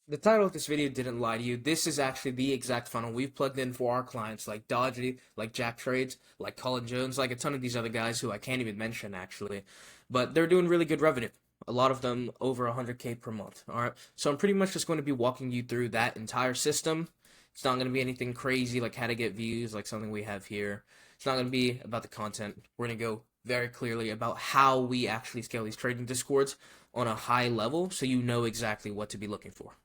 The title of this video didn't lie to you. This is actually the exact funnel we've plugged in for our clients like Dodgy, like Jack Trades, like Colin Jones, like a ton of these other guys who I can't even mention actually. But they're doing really good revenue. A lot of them over 100K per month. All right. So I'm pretty much just going to be walking you through that entire system. It's not going to be anything crazy like how to get views, like something we have here. It's not going to be about the content. We're going to go very clearly about how we actually scale these trading discords on a high level so you know exactly what to be looking for.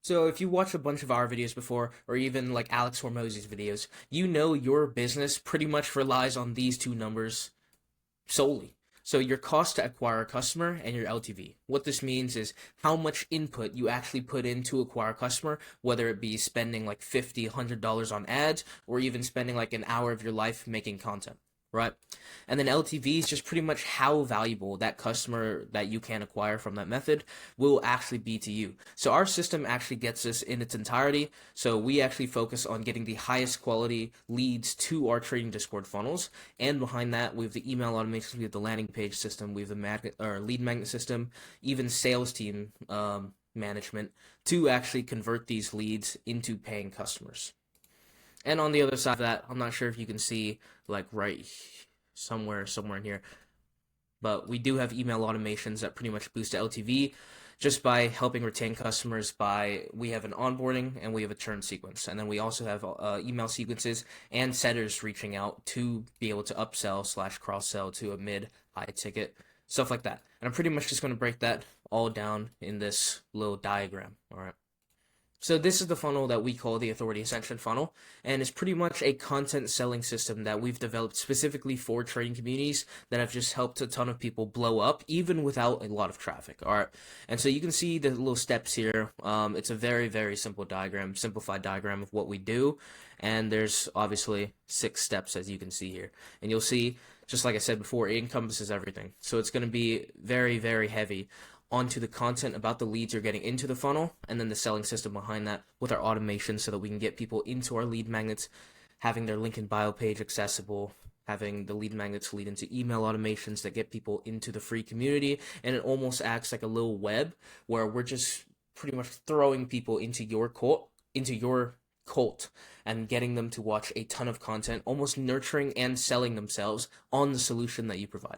So if you watch a bunch of our videos before, or even like Alex Hormozzi's videos, you know your business pretty much relies on these two numbers solely. So your cost to acquire a customer and your LTV. What this means is how much input you actually put in to acquire a customer, whether it be spending like $50, $100 on ads, or even spending like an hour of your life making content, right? And then LTV is just pretty much how valuable that customer that you can acquire from that method will actually be to you. So our system actually gets this in its entirety. So we actually focus on getting the highest quality leads to our trading Discord funnels. And behind that, we have the email automations, we have the landing page system, we have the lead magnet system, even sales team management to actually convert these leads into paying customers. And on the other side of that, I'm not sure if you can see like right somewhere in here, but we do have email automations that pretty much boost LTV just by helping retain customers. By we have an onboarding and we have a churn sequence, and then we also have email sequences and setters reaching out to be able to upsell slash cross sell to a mid high ticket, stuff like that. And I'm pretty much just going to break that all down in this little diagram. All right. So this is the funnel that we call the Authority Ascension funnel, and it's pretty much a content selling system that we've developed specifically for trading communities that have just helped a ton of people blow up, even without a lot of traffic. All right, and so you can see the little steps here. It's a very, very simple diagram, simplified diagram of what we do, and there's obviously 6 steps as you can see here, and you'll see, just like I said before, it encompasses everything. So it's going to be very, very heavy onto the content about the leads you're getting into the funnel, and then the selling system behind that with our automation so that we can get people into our lead magnets, having their link in bio page accessible, having the lead magnets lead into email automations that get people into the free community, and it almost acts like a little web where we're just pretty much throwing people into your cult and getting them to watch a ton of content, almost nurturing and selling themselves on the solution that you provide.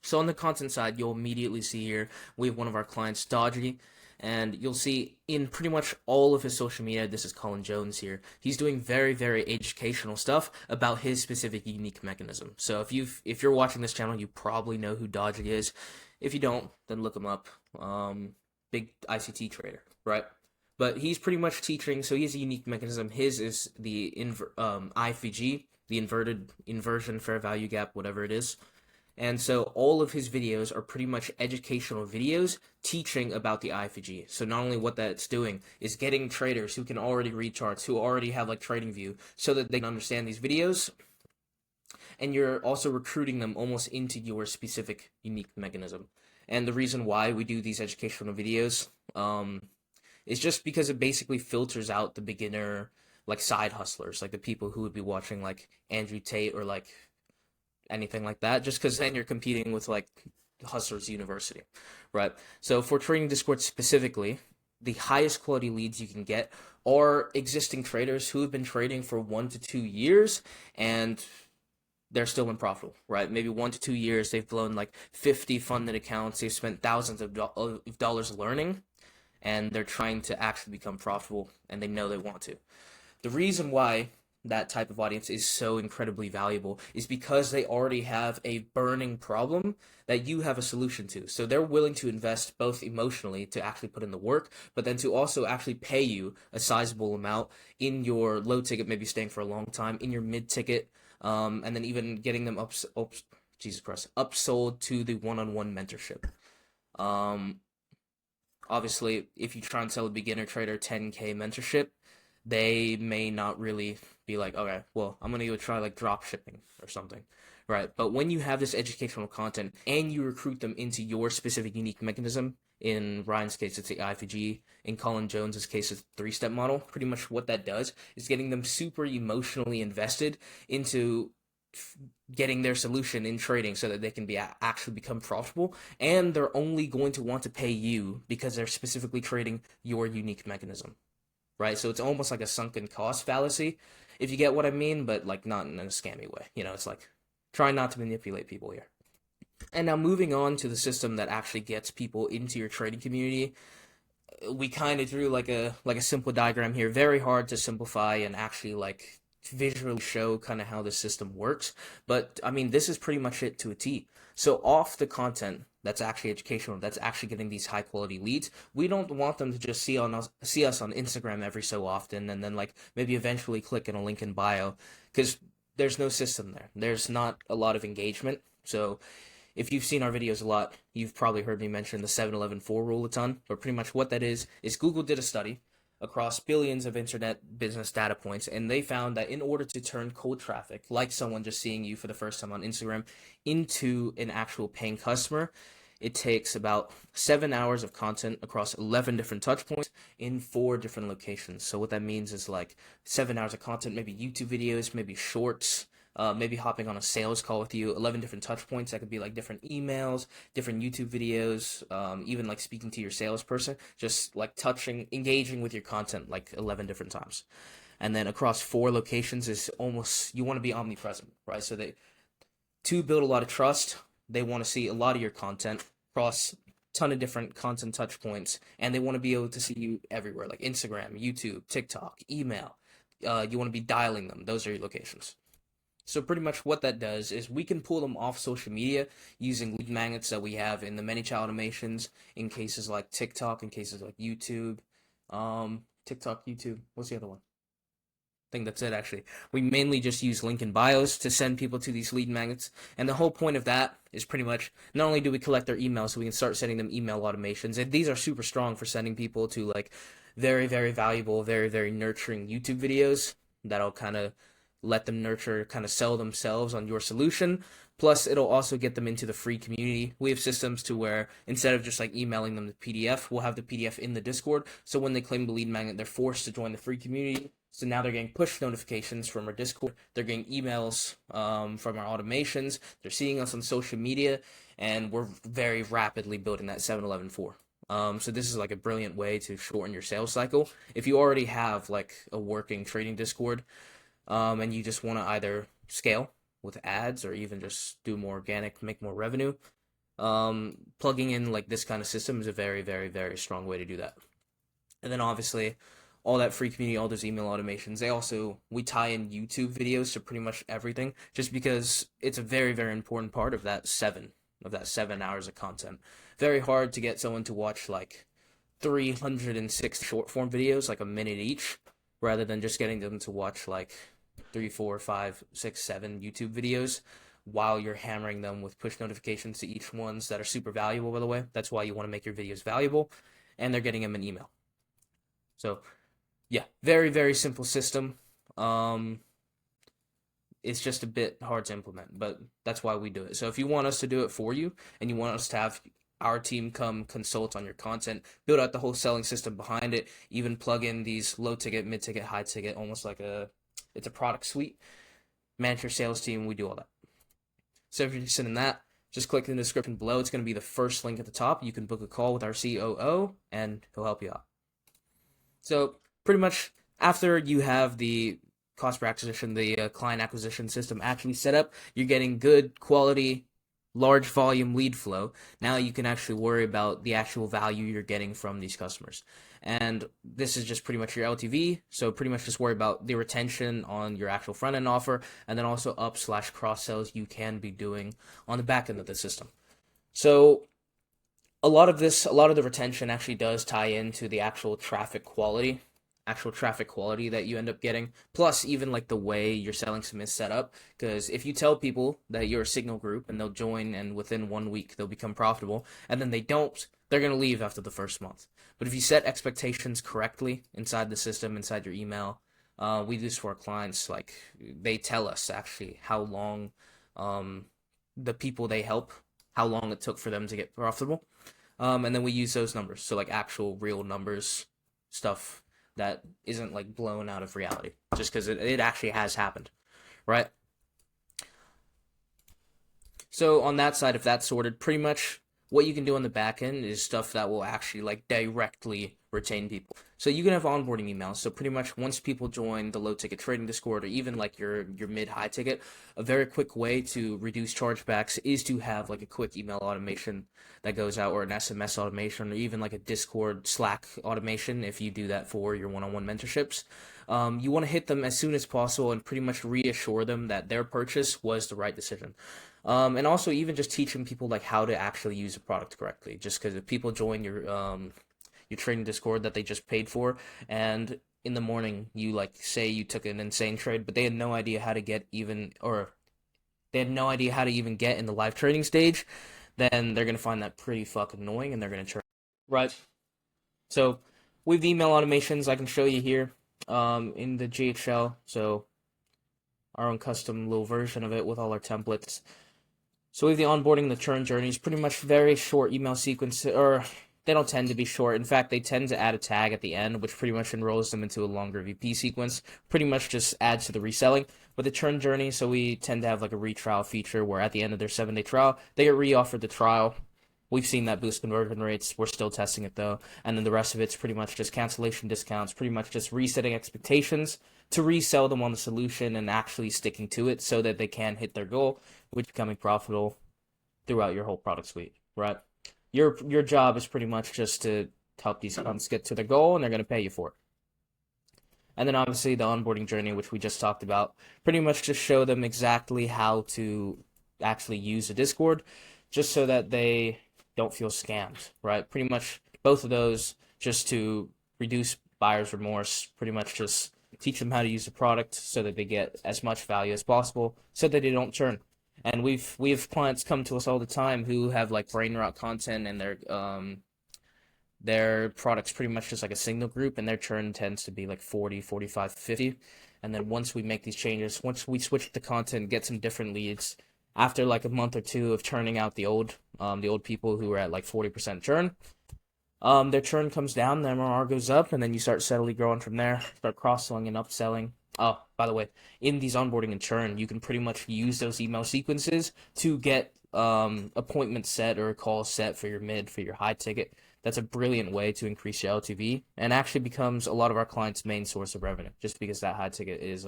So on the content side, you'll immediately see here we have one of our clients, Dodgy, and you'll see in pretty much all of his social media, this is Colin Jones here. He's doing very, very educational stuff about his specific unique mechanism. So if you're watching this channel, you probably know who Dodgy is. If you don't, then look him up. Big ICT trader, right? But he's pretty much teaching. So he has a unique mechanism. His is the IFVG, the inversion fair value gap, whatever it is. And so all of his videos are pretty much educational videos teaching about the IFG. So not only what that's doing is getting traders who can already read charts, who already have like TradingView, so that they can understand these videos. And you're also recruiting them almost into your specific unique mechanism. And the reason why we do these educational videos is just because it basically filters out the beginner, like side hustlers, like the people who would be watching like Andrew Tate or like anything like that, just because then you're competing with like Hustlers University, right? So for trading Discord specifically, the highest quality leads you can get are existing traders who have been trading for 1 to 2 years and they're still unprofitable, right? Maybe 1 to 2 years, they've blown like 50 funded accounts, they've spent thousands of dollars learning, and they're trying to actually become profitable, and they know they want to. The reason why that type of audience is so incredibly valuable is because they already have a burning problem that you have a solution to. So they're willing to invest both emotionally to actually put in the work, but then to also actually pay you a sizable amount in your low ticket, maybe staying for a long time, in your mid ticket, and then even getting them Jesus Christ, upsold to the one-on-one mentorship. Um, Obviously, if you try and sell a beginner trader 10K mentorship, they may not really be like, okay, well, I'm gonna go try like drop shipping or something, right? But when you have this educational content and you recruit them into your specific unique mechanism, in Ryan's case, it's the IFG. In Colin Jones's case, it's the 3-step model. Pretty much what that does is getting them super emotionally invested into getting their solution in trading so that they can be actually become profitable, and they're only going to want to pay you because they're specifically trading your unique mechanism, right? So it's almost like a sunken cost fallacy, if you get what I mean, but like not in a scammy way. It's like trying not to manipulate people here. And now moving on to the system that actually gets people into your trading community, we kind of drew like a simple diagram here. Very hard to simplify and actually like visually show kind of how the system works. But I mean, this is pretty much it to a T. So off the content that's actually educational, that's actually getting these high quality leads, we don't want them to just see us on Instagram every so often, and then like maybe eventually click in a link in bio, because there's no system there. There's not a lot of engagement. So if you've seen our videos a lot, you've probably heard me mention the 7-11-4 rule a ton. But pretty much what that is Google did a study across billions of internet business data points, and they found that in order to turn cold traffic, like someone just seeing you for the first time on Instagram, into an actual paying customer, it takes about 7 hours of content across 11 different touch points in 4 different locations. So what that means is like 7 hours of content, maybe YouTube videos, maybe shorts, maybe hopping on a sales call with you, 11 different touch points. That could be like different emails, different YouTube videos, even like speaking to your salesperson, just like engaging with your content like 11 different times. And then across 4 locations is almost, you want to be omnipresent, right? So to build a lot of trust, they want to see a lot of your content across a ton of different content touch points, and they want to be able to see you everywhere, like Instagram, YouTube, TikTok, email. You want to be dialing them. Those are your locations. So pretty much what that does is we can pull them off social media using lead magnets that we have in the ManyChat automations in cases like TikTok, in cases like YouTube. TikTok, YouTube. What's the other one? I think that's it, actually. We mainly just use link in bios to send people to these lead magnets. And the whole point of that is pretty much not only do we collect their emails so we can start sending them email automations, and these are super strong for sending people to like very, very valuable, very, very nurturing YouTube videos that'll kind of let them nurture, kind of sell themselves on your solution. Plus, it'll also get them into the free community. We have systems to where instead of just like emailing them the PDF, we'll have the PDF in the Discord. So when they claim the lead magnet, they're forced to join the free community. So now they're getting push notifications from our Discord. They're getting emails from our automations. They're seeing us on social media, and we're very rapidly building that 7-11-4. So this is like a brilliant way to shorten your sales cycle. If you already have like a working trading Discord, and you just want to either scale with ads or even just do more organic, make more revenue, plugging in like this kind of system is a very, very, very strong way to do that. And then obviously all that free community, all those email automations, we tie in YouTube videos to pretty much everything, just because it's a very, very important part of that 7 hours of content. Very hard to get someone to watch like 306 short form videos, like a minute each, rather than just getting them to watch like 3, 4, 5, 6, 7 YouTube videos while you're hammering them with push notifications to each ones that are super valuable, by the way. That's why you want to make your videos valuable, and they're getting them an email. So yeah, very, very simple system. It's just a bit hard to implement, but that's why we do it. So if you want us to do it for you, and you want us to have our team come consult on your content, build out the whole selling system behind it, even plug in these low ticket, mid ticket, high ticket, almost like it's a product suite, manage your sales team, we do all that. So if you're interested in that, just click in the description below. It's going to be the first link at the top. You can book a call with our COO, and he'll help you out. So pretty much after you have the cost per acquisition, the client acquisition system actually set up, you're getting good quality, large volume lead flow. Now you can actually worry about the actual value you're getting from these customers. And this is just pretty much your LTV. So pretty much just worry about the retention on your actual front end offer, and then also up/cross sells you can be doing on the back end of the system. So a lot of the retention actually does tie into the actual traffic quality that you end up getting, plus even like the way your selling system is set up. Because if you tell people that you're a signal group and they'll join and within 1 week they'll become profitable, and then they don't, they're going to leave after the first month. But if you set expectations correctly inside the system, inside your email, we do this for our clients. Like, they tell us actually how long the people they help, how long it took for them to get profitable. And then we use those numbers. So like actual real numbers, stuff that isn't like blown out of reality, just because it actually has happened, right? So on that side, if that's sorted, pretty much what you can do on the back end is stuff that will actually like directly retain people. So you can have onboarding emails. So pretty much once people join the low ticket trading Discord or even like your mid high ticket, a very quick way to reduce chargebacks is to have like a quick email automation that goes out, or an SMS automation, or even like a Discord Slack automation if you do that for your one-on-one mentorships. You want to hit them as soon as possible and pretty much reassure them that their purchase was the right decision. And also even just teaching people like how to actually use the product correctly. Just because if people join your trading Discord that they just paid for, and in the morning you like say you took an insane trade, but they had no idea how to get even, or they had no idea how to even get in the live trading stage, then they're gonna find that pretty fucking annoying and they're gonna churn. Right. So with email automations, I can show you here in the GHL. So our own custom little version of it with all our templates. So we have the onboarding, the churn journeys, pretty much very short email sequence, or they don't tend to be short. In fact, they tend to add a tag at the end, which pretty much enrolls them into a longer VP sequence. Pretty much just adds to the reselling. But the churn journey, so we tend to have like a retrial feature where at the end of their 7-day trial, they get re-offered the trial. We've seen that boost conversion rates. We're still testing it though. And then the rest of it's pretty much just cancellation discounts, pretty much just resetting expectations to resell them on the solution and actually sticking to it so that they can hit their goal, which is becoming profitable throughout your whole product suite, right? Your job is pretty much just to help these accounts get to their goal, and they're going to pay you for it. And then obviously the onboarding journey, which we just talked about, pretty much just show them exactly how to actually use the Discord, just so that they don't feel scammed, right? Pretty much both of those just to reduce buyer's remorse, pretty much just teach them how to use the product so that they get as much value as possible so that they don't churn. And we have clients come to us all the time who have like brain rot content and their product's pretty much just like a signal group, and their churn tends to be like 40, 45, 50. And then once we make these changes, once we switch the content, get some different leads, after like a month or two of churning out the old people who were at like 40% churn, their churn comes down, the MRR goes up, and then you start steadily growing from there, start cross-selling and upselling. Oh, by the way, in these onboarding and churn, you can pretty much use those email sequences to get appointment set or a call set for your mid, for your high ticket. That's a brilliant way to increase your LTV, and actually becomes a lot of our clients' main source of revenue, just because that high ticket is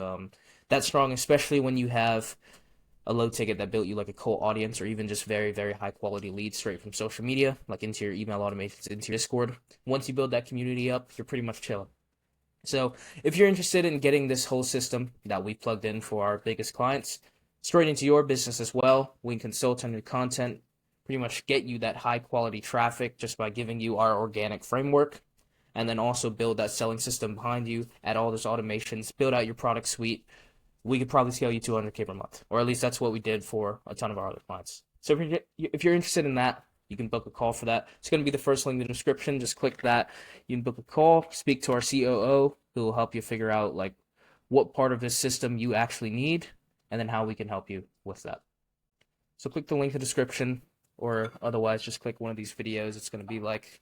that strong, especially when you have a low ticket that built you like a cold audience, or even just very, very high quality leads straight from social media, like into your email automations, into your Discord. Once you build that community up, you're pretty much chilling. So if you're interested in getting this whole system that we plugged in for our biggest clients straight into your business as well, we can consult on your content, pretty much get you that high quality traffic just by giving you our organic framework, and then also build that selling system behind you, add all those automations, build out your product suite. We could probably scale you 200K per month, or at least that's what we did for a ton of our other clients. So if you're interested in that, you can book a call for that. It's going to be the first link in the description. Just click that. You can book a call, speak to our COO, who will help you figure out like what part of this system you actually need, and then how we can help you with that. So click the link in the description, or otherwise just click one of these videos. It's going to be like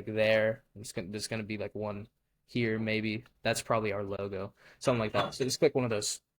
there. There's going to be like one here maybe. That's probably our logo, something like that. So just click one of those.